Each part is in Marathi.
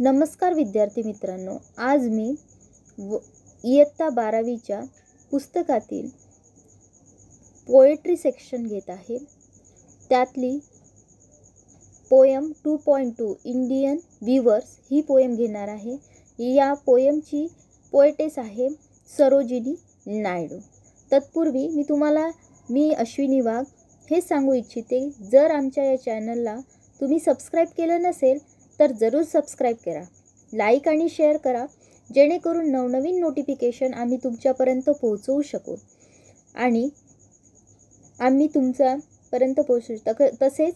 नमस्कार विद्यार्थी मित्रांनो, आज मी इयत्ता 12वीच्या पुस्तकातील पोएट्री सेक्शन घेत आहे. त्यातली पोयम 2.2 इंडियन वीवर्स ही पोयम घेणार आहे. या पोयमची पोएटेस आहे सरोजिनी नायडू. तत्पूर्वी मी अश्विनी वाघ हे सांगू इच्छिते, जर आमच्या या चॅनलला तुम्ही सबस्क्राईब केलं नसेल तर जरूर सबस्क्राईब करा, लाईक आणि शेअर करा, जेणेकरून नवनवीन नोटिफिकेशन आम्ही तुमच्यापर्यंत पोहोचवू शकू आणि आम्ही तुमच्यापर्यंत पोहोचू. तसेच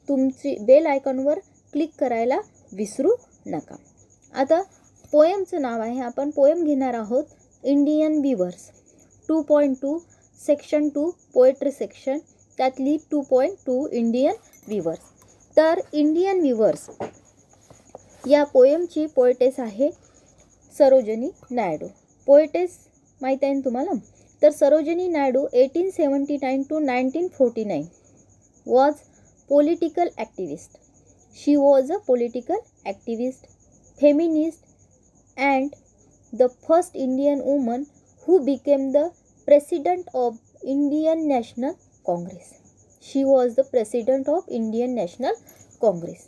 तुमची बेल आयकॉनवर क्लिक करायला विसरू नका. आता पोयमचं नाव आहे, आपण पोयम घेणार आहोत Indian weavers 2.2 section 2 poetry section, त्यातली 2.2 इंडियन वीवर्स. तर इंडियन वीवर्स या पोयमची पोएटेस आहे सरोजिनी नायडू. पोएटेस माहीत आहे तुम्हाला? तर Sarojini Naidu 1879 to 1949 was political activist. She was a political activist, feminist and the first Indian woman who became the president of Indian National Congress. She was the president of Indian National Congress.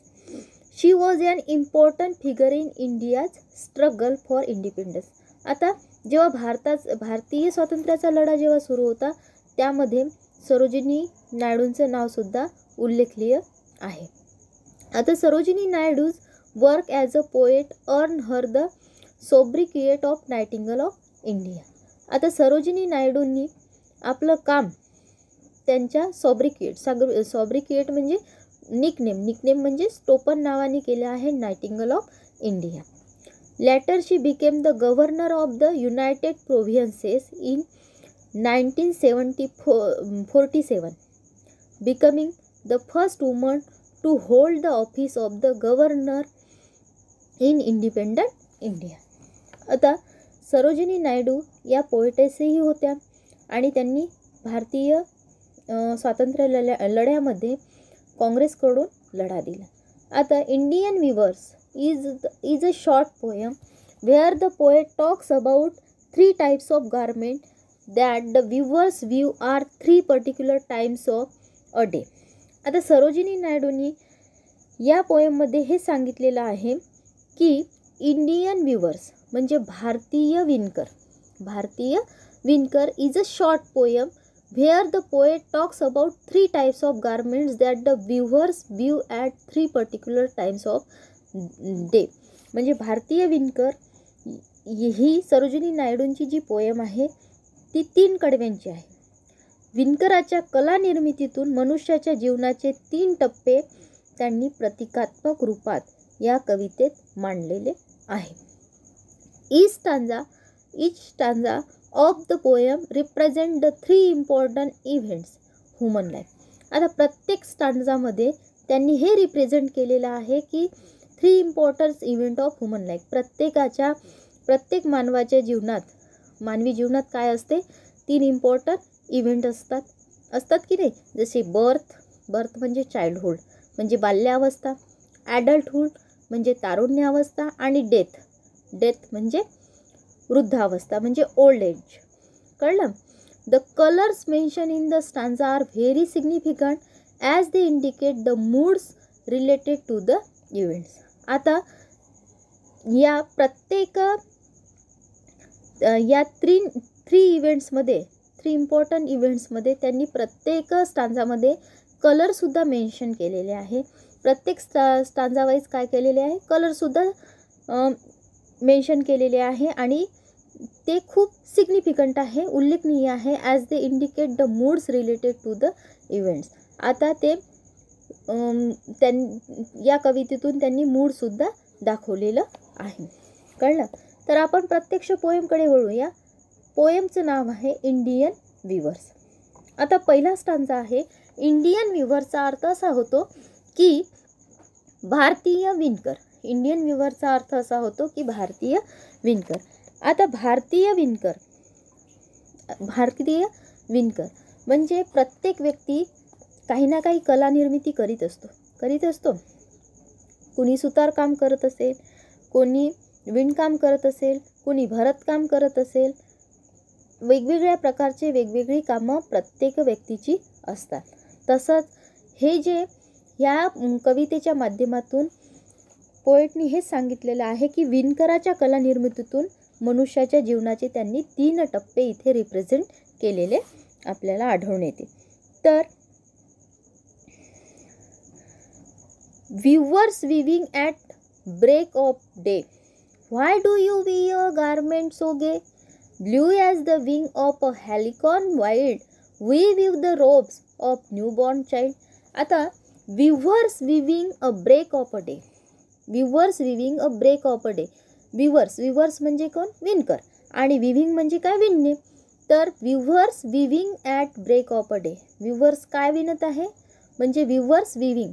She was an important figure in India's struggle for independence. आता जेव्हा भारतीय स्वातंत्र्याचा लढा जेव्हा सुरू होता, त्यामध्ये सरोजिनी नायडूंचं नावसुद्धा उल्लेखनीय आहे. आता Sarojini Naidu's work as a poet earn her the sobriquet of nightingale of India. आता सरोजिनी नायडूंनी आपलं काम त्यांच्या सॉब्रिकिएट म्हणजे निकनेम म्हणजे टोपण नावाने केले आहे, nightingale of India. Later she became the governor of the united provinces in 1947, becoming the first woman to hold the office of the governor in independent India. आता सरोजिनी नायडू या पोएटेसही होत्या आणि त्यांनी भारतीय स्वातंत्र्य लढ्यामध्ये काँग्रेसकडून लढा दिला. आता Indian weavers is a short poem where the poet talks about 3 types of garment that the weavers view are 3 particular times of a day. आता सरोजिनी नायडूंनी या पोयममध्ये हे सांगितलेलं आहे की इंडियन वीवर्स म्हणजे भारतीय विणकर is a short poem where the poet talks about 3 types of garments that the viewers view at 3 particular times of day. म्हणजे भारतीय विणकर ही सरोजिनी नायडूंची जी पोयम आहे ती 3 कडव्यांची आहे. विणकराच्या कला निर्मितीतून मनुष्याच्या जीवनाचे 3 टप्पे त्यांनी प्रतिकात्मक रूपात या कवितेत मांडलेले आहे. Each stanza of the poem represent the 3 important events human life. आता प्रत्येक स्टांजामध्ये त्यांनी हे रिप्रेझेंट केलेलं आहे की 3 important event of human life. प्रत्येक मानवी जीवनात काय असते? 3 इम्पॉर्टंट इव्हेंट असतात की नाही? जसे बर्थ म्हणजे चाइल्डहुड म्हणजे बाल्यावस्था, ॲडल्टहुड म्हणजे तारुण्यावस्था आणि डेथ म्हणजे वृद्धावस्था म्हणजे ओल्ड एज. कळलं? The colours mention in the stanza are very significant as they indicate the moods related to the events. आता या प्रत्येक 3 इम्पॉर्टंट इव्हेंट्समध्ये त्यांनी प्रत्येक स्टांजामध्ये कलरसुद्धा मेन्शन केलेले आहे. प्रत्येक स्टांजा वाईज काय केलेले आहे? कलरसुद्धा मेन्शन केलेले आहे आणि ते खूप सिग्निफिकंट आहे, उल्लेखनीय आहे. As they indicate the moods related to the events. आता ते या कवितेतून त्यांनी मूडसुद्धा दाखवलेलं आहे. कळलं? तर आपण प्रत्यक्ष पोयमकडे वळूया. पोयमचं नाव आहे इंडियन वीवर्स. आता पहिला स्टांजा आहे इंडियन वीवर्सचा अर्थ असा होतो की भारतीय विणकर. इंडियन वीवर्सचा अर्थ असा होतो की भारतीय विणकर. आता भारतीय विणकर म्हणजे प्रत्येक व्यक्ती काही ना काही कला निर्मिती करीत असतो. कोणी सुतारकाम करत असेल, कोणी विणकाम करत असेल, कोणी भरतकाम करत असेल. वेगवेगळ्या प्रकारचे वेगवेगळी कामं प्रत्येक व्यक्तीची असतात. तसंच हे जे या कवितेच्या माध्यमातून पोएटनी हेच सांगितलेलं आहे की विणकराच्या कला निर्मितीतून मनुष्याच्या जीवनाचे त्यांनी 3 टप्पे इथे रिप्रेझेंट केलेले आपल्याला आढळून येते. तर weavers weaving at break of day, why do you wear garment so gay? Blue as the wing of a helicon wild, we weave the robes of newborn child. आता weavers weaving a break of a day, weavers weaving a break of a day. weavers म्हणजे कोण? विणकर. आणि विविंग म्हणजे काय? विणणे. तर weavers weaving at break of a day, weavers काय विणत आहे? म्हणजे weavers weaving,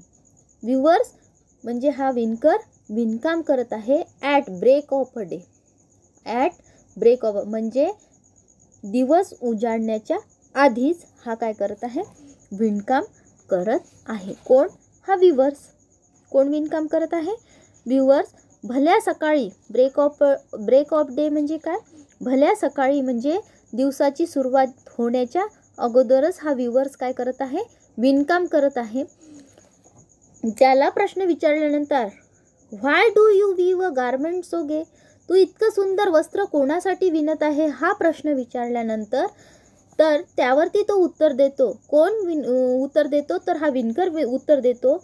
weavers म्हणजे हा विणकर विणकाम करत आहे at break of a day, at break of म्हणजे दिवस उजाडण्याच्या आधीच हा काय करत आहे? विणकाम करत आहे. कोण? हा वीवर्स. कोण विणकाम करत आहे? वीवर्स. भल्या सकाळी ब्रेक ऑफ डे म्हणजे काय? भल्या सकाळी म्हणजे दिवसाची सुरुवात होण्याच्या अगोदरच हा वीवर्स काय करत आहे? विणकाम करत आहे. त्याला प्रश्न विचारल्यानंतर why do you weave a garment so gay, तू इतकं सुंदर वस्त्र कोणासाठी विणत आहे हा प्रश्न विचारल्यानंतर तर त्यावरती तो उत्तर देतो. कोण उत्तर देतो? तर हा विणकर उत्तर देतो.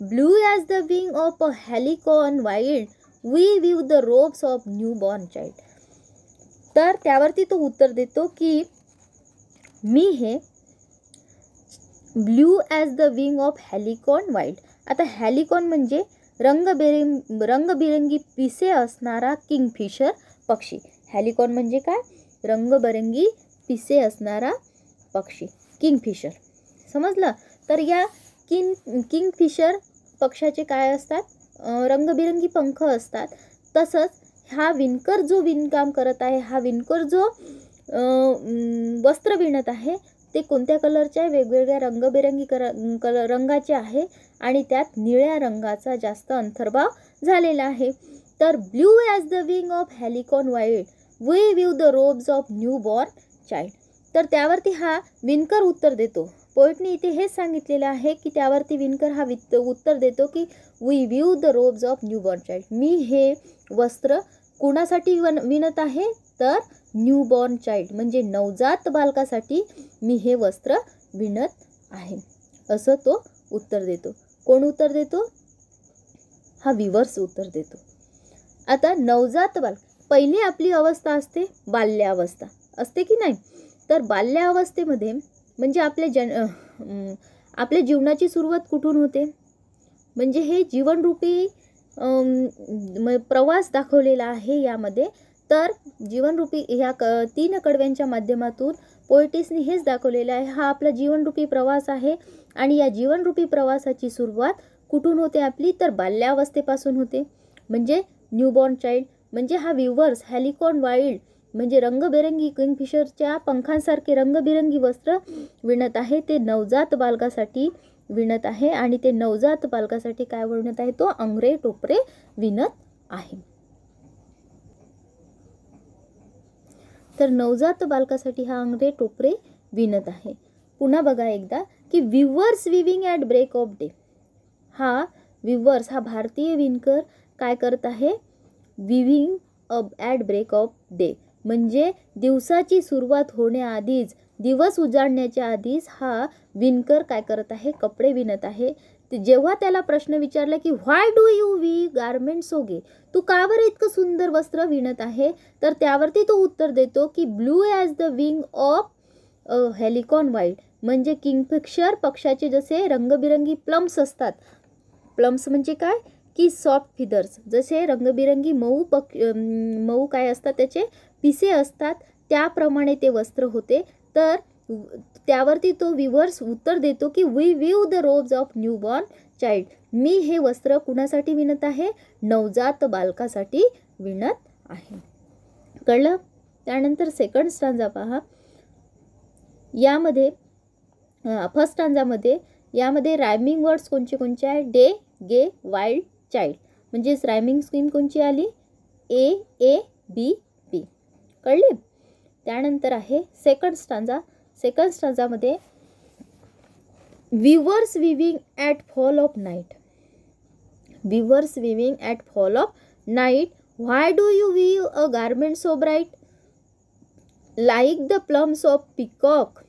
Blue as the wing of a halcyon wild, we weave the robes of new born child. तर त्यावरती तो उत्तर देतो की मी हे blue as the wing of halcyon wild. आता हेलिकॉन म्हणजे रंगबिरंगी पिसे असणारा किंगफिशर पक्षी. हेलिकॉन म्हणजे काय? रंगबिरंगी पिसे असणारा पक्षी, किंगफिशर. समजलं? तर या किंगफिशर पक्षाचे काय असतात? रंगबिरंगी पंख असतात. तसंच हा विणकर जो विणकाम करत आहे, हा विणकर जो वस्त्र विणत आहे ते कोणत्या कलरचे आहे? वेगवेगळ्या रंगबिरंगी रंगाचे आहे आणि त्यात निळ्या रंगाचा जास्त अंतर्भाव झालेला आहे. तर blue as the wing of halcyon wild, we weave the robes of new born child. तर त्यावरती हा विणकर उत्तर देतो. पोएटनी इथे हेच सांगितलेलं आहे की त्यावरती विणकर हा उत्तर देतो की we weave the robes of new born child. मी हे वस्त्र कुणासाठी विणत आहे? तर न्यू बॉर्न चाइल्ड म्हणजे नवजात बालकासाठी मी हे वस्त्र विणत आहे, असं तो उत्तर देतो. कोण उत्तर देतो? हा वीवर्स उत्तर देतो. आता नवजात बालक, पहिली आपली अवस्था असते बाल्यावस्था, असते की नाही? तर बाल्यावस्थेमध्ये म्हणजे आपल्या जीवनाची सुरुवात कुठून होते? म्हणजे हे जीवनरूपी प्रवास दाखवलेला आहे यामध्ये. तर जीवनरूपी ह्या 3 कडव्यांच्या माध्यमातून पोएटिसनी हेच दाखवलेलं आहे. हा आपला जीवनरूपी प्रवास आहे आणि या जीवनरूपी प्रवासाची सुरुवात कुठून होते आपली? तर बाल्यावस्थेपासून होते. म्हणजे न्यूबॉर्न चाइल्ड म्हणजे हा वीवर्स हेलिकॉन वाईल्ड म्हणजे रंगबिरंगी किंगफिशरच्या पंखांसारखे रंगबिरंगी वस्त्र विणत आहे. ते नवजात बालकासाठी विणत आहे आणि ते नवजात बालकासाठी काय विणत आहे? तो अंगरे टोपरे विणत आहे. तर नवजात बालकासाठी हा अंगरे टोपरे विणत आहे. पुन्हा बघा एकदा की weavers weaving at break of day. हा वीवर्स हा भारतीय विणकर काय करत आहे? Weaving at break of day म्हणजे दिवसाची सुरुवात होण्याआधीच, दिवस उजाडण्याच्या आधीच हा विणकर काय करत आहे? कपडे विणत आहे. जेव्हा त्याला प्रश्न विचारला की why do you weave garment so gay, तू का बरं इतकं सुंदर वस्त्र विणत आहे? तर त्यावरती तो उत्तर देतो की blue as the wing of halcyon wild म्हणजे किंगफिशर पक्षाचे जसे रंगबिरंगी प्लम्स असतात. प्लम्स म्हणजे काय? की सॉफ्ट फिदर्स, जसे रंगबिरंगी मऊ काय असतात? त्याचे पिसे असतात. त्याप्रमाणे ते वस्त्र होते. तर त्यावरती तो वीवर्स उत्तर देतो की we weave the robes of newborn child. मी हे वस्त्र कुणासाठी विणत आहे? नवजात बालकासाठी विणत आहे. कळलं? त्यानंतर सेकंड स्टांजा पहा. यामध्ये फर्स्ट स्टांजामध्ये यामध्ये रायमिंग वर्ड्स कोणते आहे? Day, gay, wild, child. म्हणजेच रायमिंग स्कीम कोणची आली? A A B B. कळली? त्यानंतर आहे सेकंड स्टांजा. सेकंड स्टांजामध्ये weavers weaving at fall of night. Weavers weaving at fall of night. Why do you weave a garment so bright? Like the plumes of peacock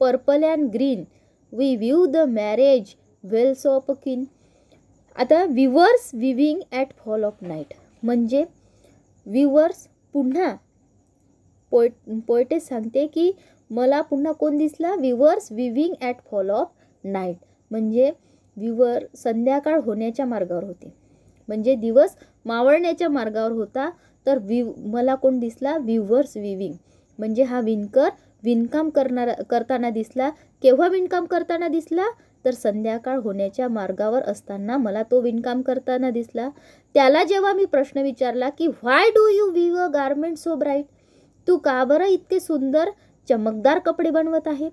purple and green we weave the marriage veils of kin. आता weavers weaving at fall of night म्हणजे विवर्स पुन्हा पोएटेस सांगते की मला पुन्हा कोण दिसला? Weavers weaving at fall of night म्हणजे विवर संध्याकाळ होण्याच्या मार्गावर होते, म्हणजे दिवस मावळण्याच्या मार्गावर होता. तर मला कोण दिसला? विवर्स विविंग म्हणजे हा विणकर विणकाम करताना दिसला. केव्हा विणकाम करताना दिसला? तर संध्याकाळ होण्याच्या मार्गावर असताना मला तो विणकाम करताना दिसला. त्याला जेव्हा मी प्रश्न विचारला की why do you weave a garment so bright? तू का बरं इतके सुंदर चमकदार कपडे बनवत आहे?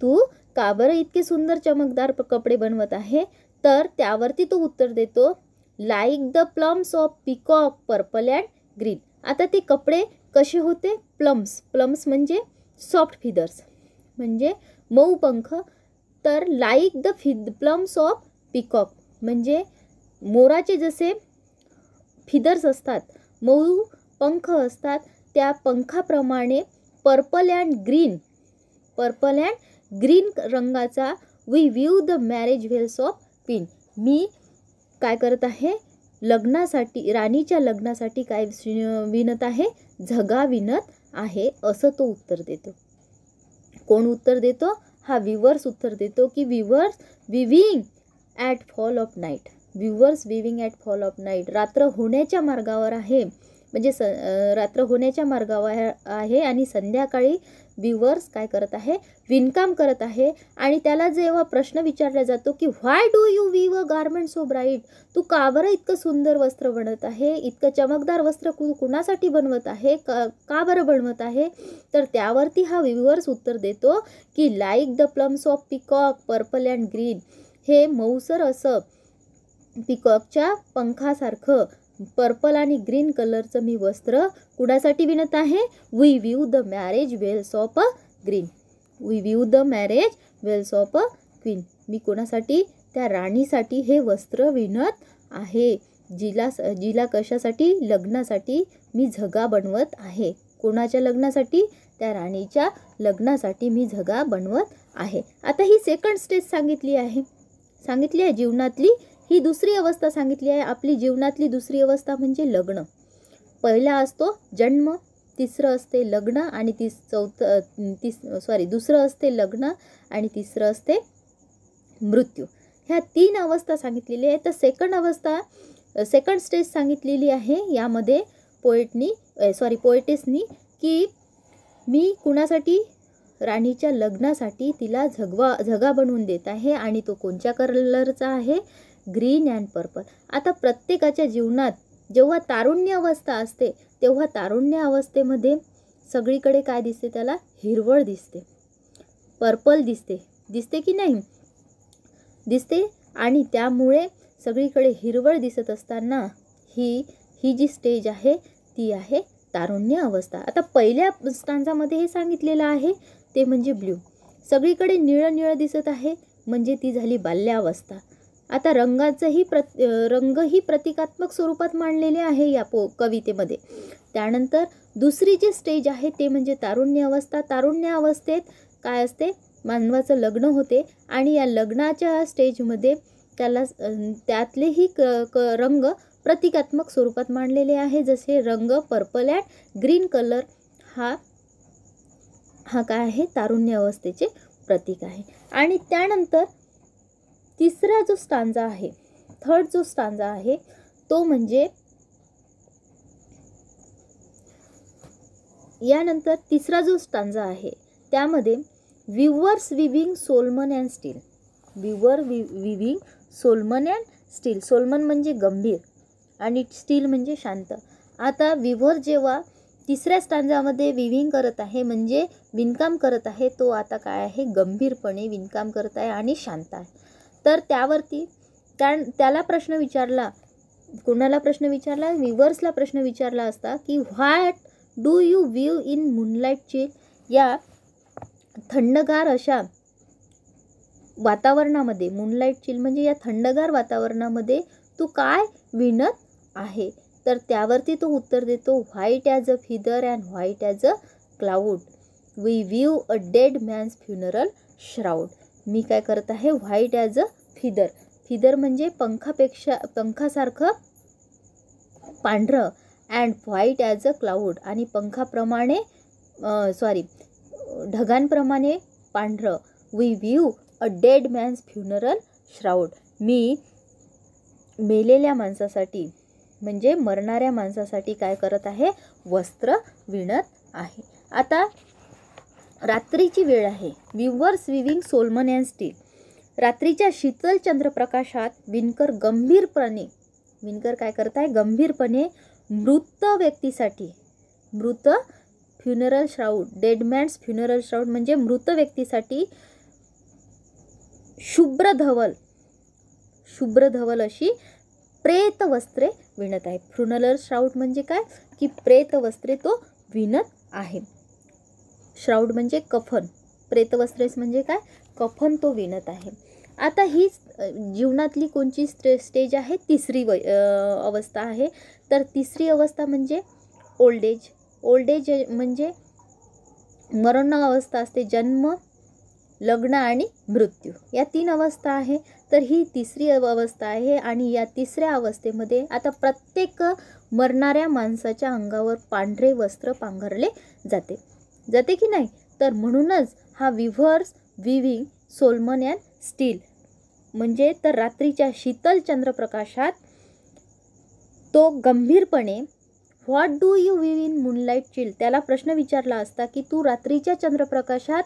तू का बरं इतके सुंदर चमकदार कपडे बनवत आहे? तर त्यावरती तो उत्तर देतो like the plumes of peacock purple and green. आता ते कपडे कसे होते? प्लम्स म्हणजे सॉफ्ट फिदर्स म्हणजे मऊ पंख. तर like the plumes of peacock म्हणजे मोराचे जसे फिदर्स असतात, मऊ पंख असतात, त्या पंखाप्रमाणे पर्पल अँड ग्रीन रंगाचा we weave the marriage veils of queen. मी काय करत आहे? लग्नासाठी, राणीच्या लग्नासाठी काय विणत आहे? झगा विणत आहे, असं तो उत्तर देतो. कोण उत्तर देतो? हा विवर्स उत्तर देतो की weavers weaving at fall of night. Weavers weaving at fall of night रात्र होण्याच्या मार्गावर आहे, म्हणजे रात्र होण्याच्या मार्गावर आहे आणि संध्याकाळी विवर्स काय करत आहे? विणकाम करत आहे. आणि त्याला जेव्हा प्रश्न विचारला जातो की why do you weave a garment so bright? तू का बरं इतकं सुंदर वस्त्र बनवत आहे? इतकं चमकदार वस्त्र कुणासाठी बनवत आहे? का बरं बनवत आहे? तर त्यावरती हा विवर्स उत्तर देतो की like the plumes of peacock purple and green. हे मऊसर असं पिकॉकच्या पंखासारखं पर्पल आणि ग्रीन कलरचं मी वस्त्र कुणासाठी विणत आहे? We weave the marriage veils of a queen. We weave the marriage veils of a queen. मी कोणासाठी? त्या राणीसाठी हे वस्त्र विणत आहे, जिला कशासाठी? लग्नासाठी मी झगा बनवत आहे. कोणाच्या लग्नासाठी? त्या राणीच्या लग्नासाठी मी झगा बनवत आहे. आता ही सेकंड स्टेज सांगितली आहे जीवनातली. ही दुसरी अवस्था सांगितली आहे. आपली जीवनातली दुसरी अवस्था म्हणजे लग्न. पहिला असतो जन्म, तिसरं असते लग्न आणि दुसरं असते लग्न आणि तिसरं असते मृत्यू. ह्या 3 अवस्था सांगितलेली आहे. तर सेकंड स्टेज सांगितलेली आहे यामध्ये पोएटेसनी की मी कुणासाठी? राणीच्या लग्नासाठी तिला झगा बनवून देत आहे आणि तो कोणत्या कलरचा आहे? Green and purple. आता प्रत्येकाच्या जीवनात जेव्हा तारुण्य अवस्था असते तेव्हा तारुण्य अवस्थेमध्ये सगळीकडे काय दिसते? त्याला हिरवळ दिसते, पर्पल दिसते की नाही? दिसते. आणि त्यामुळे सगळीकडे हिरवळ दिसत असताना ही जी स्टेज आहे ती आहे तारुण्य अवस्था. आता पहिल्या स्टांजामध्ये हे सांगितलेलं आहे ते म्हणजे ब्ल्यू. सगळीकडे निळं दिसत आहे म्हणजे ती झाली बाल्यावस्था. आता रंगही प्रतिकात्मक स्वरूपात मांडलेले आहे या कवितेमध्ये. त्यानंतर दुसरी जी स्टेज आहे ते म्हणजे तारुण्य अवस्था. तारुण्य अवस्थेत काय असते? मानवाचं लग्न होते आणि या लग्नाच्या स्टेजमध्ये त्यातलेही रंग प्रतिकात्मक स्वरूपात मांडलेले आहे. जसे रंग पर्पल अँड ग्रीन कलर हा काय आहे? तारुण्य अवस्थेचे प्रतीक आहे. आणि त्यानंतर तिसरा जो स्टांजा आहे, थर्ड जो स्टांजा आहे तो म्हणजे यानंतर तिसरा जो स्टांजा आहे त्यामध्ये weavers viewing Solomon and still. Viewing Solomon and still. Solomon म्हणजे गंभीर आणि स्टील म्हणजे शांत. आता विवर जेव्हा तिसऱ्या स्टांजामध्ये विविंग करत आहे म्हणजे विणकाम करत आहे, तो आता काय आहे? गंभीरपणे विणकाम करत आहे आणि शांत आहे. तर कारण त्याला प्रश्न विचारला, कोणाला प्रश्न विचारला, व्ह्यूअर्सला प्रश्न विचारला असता की what do you view in moonlight chill, या थंडगार अशा वातावरणामध्ये, मूनलाईट चिल म्हणजे या थंडगार वातावरणामध्ये तू काय विणत आहे. तर त्यावरती तो उत्तर देतो, white as a feather and white as a cloud, we weave a dead man's funeral shroud. मी काय करत आहे, white as a feather, feather म्हणजे पंखासारखं पांढरं, and white as a cloud, आणि पंखाप्रमाणे ढगांप्रमाणे पांढरं, we weave a dead man's funeral shroud. मी मेलेल्या माणसासाठी म्हणजे मरणाऱ्या माणसासाठी काय करत आहे, वस्त्र विणत आहे. आता रात्रीची वेळ आहे. Viewers viewing Solomon and still. रात्रीच्या शीतल चंद्रप्रकाशात विणकर काय करत आहे, गंभीरपणे मृत व्यक्तीसाठी, मृत फ्युनरल श्राऊड, डेड मॅन्स फ्युनरल श्राऊड म्हणजे मृत व्यक्तीसाठी शुभ्र धवल अशी प्रेत वस्त्रे विणत आहे. फ्युनरल श्राऊड म्हणजे काय की प्रेत वस्त्रे तो विणत आहे. श्राऊड म्हणजे कफन, प्रेत वस्त्रेस म्हणजे काय, कफन तो विणत आहे. आता ही जीवनातली कोणची स्टेज आहे, तिसरी अवस्था आहे. तर तिसरी अवस्था म्हणजे ओल्ड एज. ओल्ड एज म्हणजे मरण अवस्था असते, जन्म, लग्न आणि मृत्यू, या 3 अवस्था आहे. तर ही तिसरी अवस्था आहे. आणि या तिसऱ्या अवस्थेमध्ये आता प्रत्येक मरणाऱ्या माणसाच्या अंगावर पांढरे वस्त्र पांघरले जाते की नाही. तर म्हणूनच हा viewers viewing Solomon and still म्हणजे, तर रात्रीच्या शीतल चंद्रप्रकाशात तो गंभीरपणे, what do you view in moonlight chill, त्याला प्रश्न विचारला असता की तू रात्रीच्या चंद्रप्रकाशात,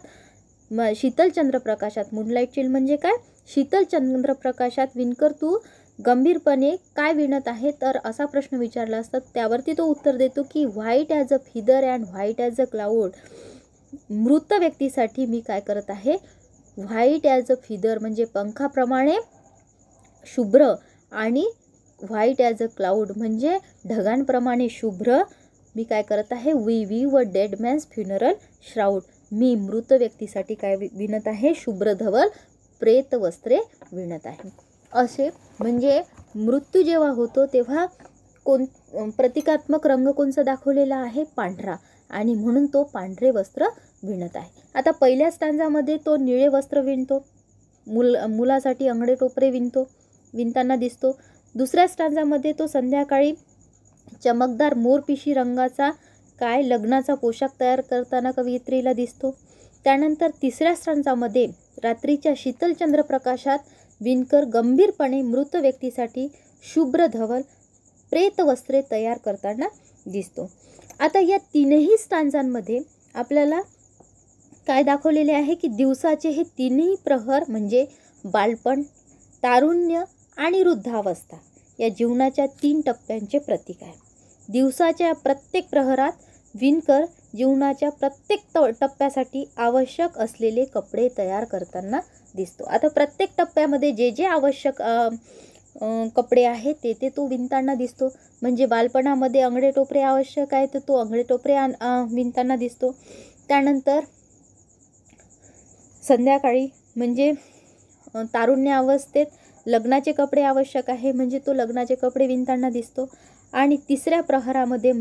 शीतल चंद्रप्रकाशात, मूनलाईट चिल म्हणजे काय, शीतल चंद्रप्रकाशात विणकर तू गंभीरपणे काय विणत आहे. तर असा प्रश्न विचारला असता त्यावरती तो उत्तर देतो की white as a feather and white as a cloud. मृत व्यक्तीसाठी मी काय करत आहे, व्हाईट ॲज अ फिदर म्हणजे पंखाप्रमाणे शुभ्र, आणि व्हाईट ॲज अ क्लाउड म्हणजे ढगांप्रमाणे शुभ्र मी काय करत आहे, we weave a dead man's funeral shroud. मी मृत व्यक्तीसाठी काय विणत आहे, शुभ्र धवल प्रेत वस्त्रे विणत आहे. असे म्हणजे मृत्यू जेव्हा होतो तेव्हा प्रतिकात्मक रंग कोणचा दाखवलेला आहे, पांढरा, आणि म्हणून तो पांढरे वस्त्र विणत आहे. आता पहिल्या स्टांजामध्ये तो निळे वस्त्र विणतो, मुलासाठी अंगडे टोपरे विणताना दिसतो. दुसऱ्या स्टांजामध्ये तो संध्याकाळी चमकदार मोरपिशी रंगाचा लग्नाचा पोशाख तयार करताना कवयित्रीला दिसतो. त्यानंतर तिसऱ्या स्टांजामध्ये रात्रीच्या शीतल चंद्रप्रकाशात विणकर गंभीरपणे मृत व्यक्तीसाठी शुभ्र धवल प्रेत वस्त्रे तयार करताना दिसतो. आता या 3ही स्टांजांमध्ये आपल्याला काय दाखवलेले आहे की दिवसाचे हे 3ही प्रहर म्हणजे बालपण, तारुण्य आणि वृद्धावस्था या जीवनाच्या 3 टप्प्यांचे प्रतीक आहे. दिवसाच्या प्रत्येक प्रहरात विणकर जीवनाच्या प्रत्येक टप्प्यासाठी आवश्यक असलेले कपडे तयार करताना दिसतो. आता प्रत्येक टप्प्यामध्ये जे आवश्यक कपडे आहेत ते तो विणताना दिसतो. म्हणजे बालपणामध्ये अंगडे टोपरे आवश्यक आहे तर तो अंगडे टोपरे विणताना दिसतो. त्यानंतर संध्याकाळी म्हणजे तारुण्य अवस्थेत लग्नाचे कपडे आवश्यक आहे म्हणजे तो लग्नाचे कपडे विणताना दिसतो. आणि तिसऱ्या प्रहरामध्ये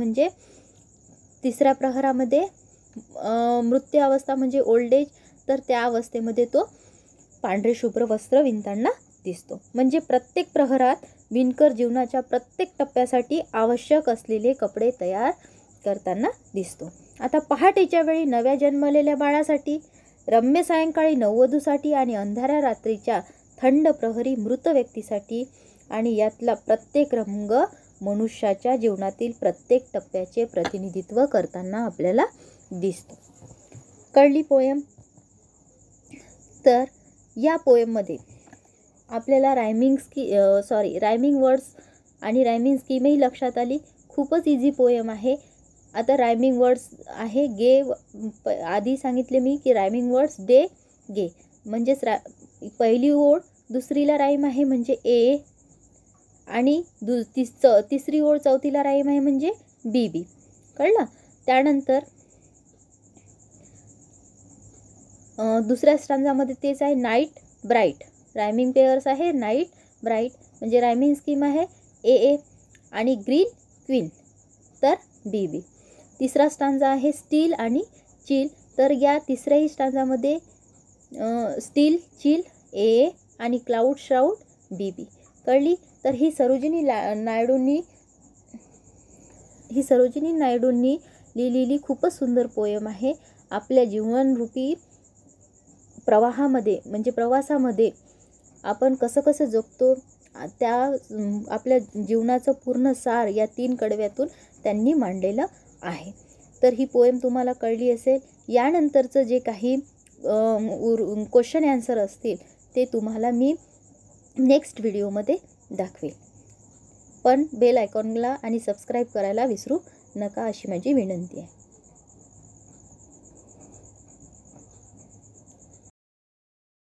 मृत्यू अवस्था म्हणजे ओल्ड एज, तर त्या अवस्थेमध्ये तो पांढरे शुभ्र वस्त्र विणताना दिसतो. म्हणजे प्रत्येक प्रहरात विणकर जीवनाच्या प्रत्येक टप्प्यासाठी आवश्यक असलेले कपडे तयार करताना दिसतो. आता पहाटेच्या वेळी नव्या जन्मलेल्या बाळासाठी, रम्य सायंकाळी नववधूसाठी आणि अंधाऱ्या रात्रीच्या थंड प्रहरी मृत व्यक्तीसाठी, आणि यातला प्रत्येक रंग मनुष्याच्या जीवनातील प्रत्येक टप्प्याचे प्रतिनिधित्व करताना आपल्याला दिसतो. कळली पोयम? तर या पोयममध्ये आपल्याला रायमिंग वर्ड्स आणि रायमिंग स्कीमही लक्षात आली. खूपच इझी पोयम आहे. आता रायमिंग वर्ड्स आहे आधी सांगितले मी की रायमिंग वर्ड्स डे गे म्हणजेच पहिली ओळ दुसरीला राईम आहे म्हणजे ए आणि तिसरी ओळ चौथीला राईम आहे म्हणजे बी बी. कळलं. त्यानंतर दुसऱ्या स्टांजामध्ये तेच आहे नाईट ब्राईट. रायमिंग पेअर्स आहे नाईट ब्राईट म्हणजे रायमिंग स्कीम आहे ए ए आणि ग्रीन क्वीन तर बी बी. तिसरा स्टांजा आहे स्टील आणि चिल. तर या तिसऱ्याही स्टांजामध्ये स्टील चिल ए आणि क्लाउड श्राउड बी बी. कळली. तर ही सरोजिनी नायडूंनी लिहिलेली खूपच सुंदर पोयम आहे. आपल्या जीवनरूपी प्रवाहामध्ये म्हणजे प्रवासामध्ये आपण कसं कसं जगतो त्या आपल्या जीवनाचं पूर्ण सार या 3 कडव्यातून त्यांनी मांडलेलं आहे. तर ही पोयम तुम्हाला कळली असेल. यानंतरचं जे काही क्वेश्चन ॲन्सर असतील ते तुम्हाला मी नेक्स्ट व्हिडिओमध्ये दाखवेल. पण बेल आयकॉनला आणि सबस्क्राईब करायला विसरू नका अशी माझी विनंती आहे.